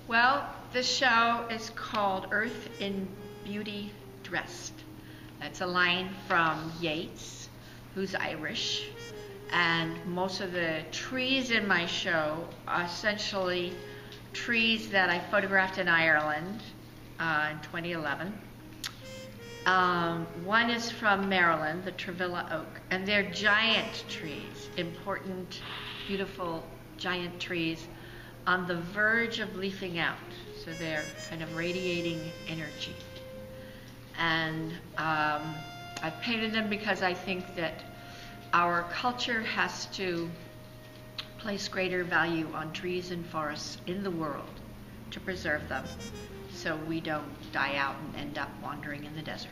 Well, this show is called Earth in Beauty Dressed. That's a line from Yeats, who's Irish. And most of the trees in my show are essentially trees that I photographed in Ireland in 2011. One is from Maryland, the Travilla oak, and they're giant trees, important, beautiful giant trees on the verge of leafing out. So they're kind of radiating energy. And I've painted them because I think that our culture has to place greater value on trees and forests in the world to preserve them so we don't die out and end up wandering in the desert.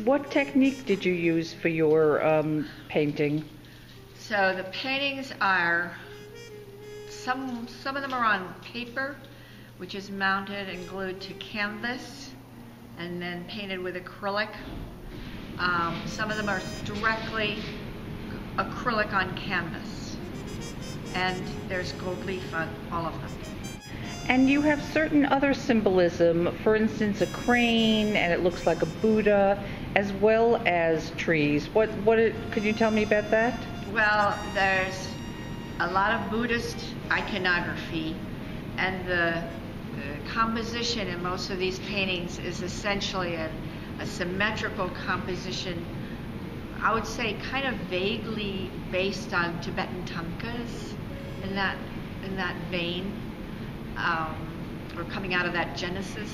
What technique did you use for your painting? So the paintings are, some of them are on paper, which is mounted and glued to canvas and then painted with acrylic. Some of them are directly acrylic on canvas, and there's gold leaf on all of them. And you have certain other symbolism, for instance, a crane, and it looks like a Buddha, as well as trees. Could you tell me about that? Well, there's a lot of Buddhist iconography, and the composition in most of these paintings is essentially a symmetrical composition, I would say kind of vaguely based on Tibetan tamkas in that vein, or coming out of that Genesis.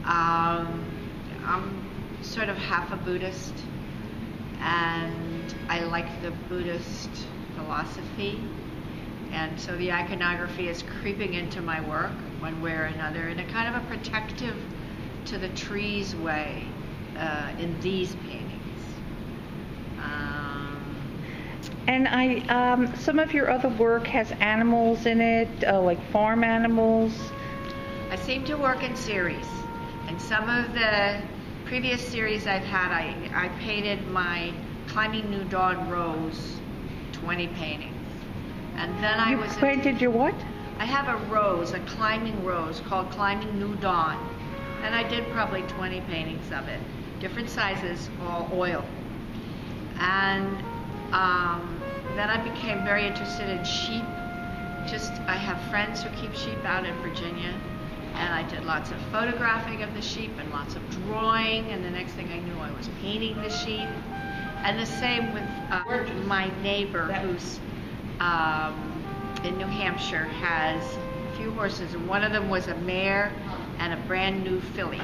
I'm sort of half a Buddhist, and I like the Buddhist philosophy, and so the iconography is creeping into my work one way or another in a kind of a protective to the trees way in these paintings. And some of your other work has animals in it, like farm animals. I seem to work in series, and some of the previous series I've had, I painted my Climbing New Dawn rose, 20 paintings, and then I was painted your what? I have a rose, a climbing rose called Climbing New Dawn, and I did probably 20 paintings of it, different sizes, all oil. And then I became very interested in sheep. I have friends who keep sheep out in Virginia, and I did lots of photographing of the sheep and lots of drawing, and the next thing I knew I was painting the sheep. And the same with my neighbor who's in New Hampshire, has a few horses, and one of them was a mare and a brand new filly.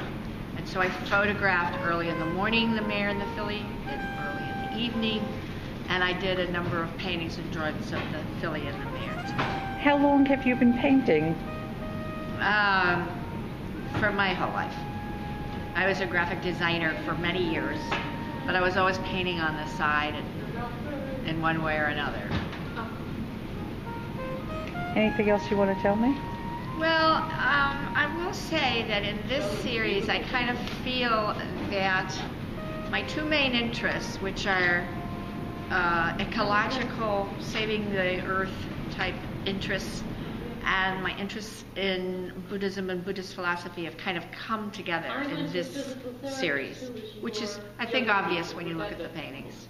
And so I photographed early in the morning the mare and the filly, and early in the evening, and I did a number of paintings and drawings of the filly and the mare too. How long have you been painting? For my whole life. I was a graphic designer for many years, but I was always painting on the side and in one way or another. Anything else you want to tell me? Well, I will say that in this series I kind of feel that my two main interests, which are ecological, saving the earth type interests, and my interests in Buddhism and Buddhist philosophy have kind of come together in this series, which is, I think, obvious when you look at the paintings.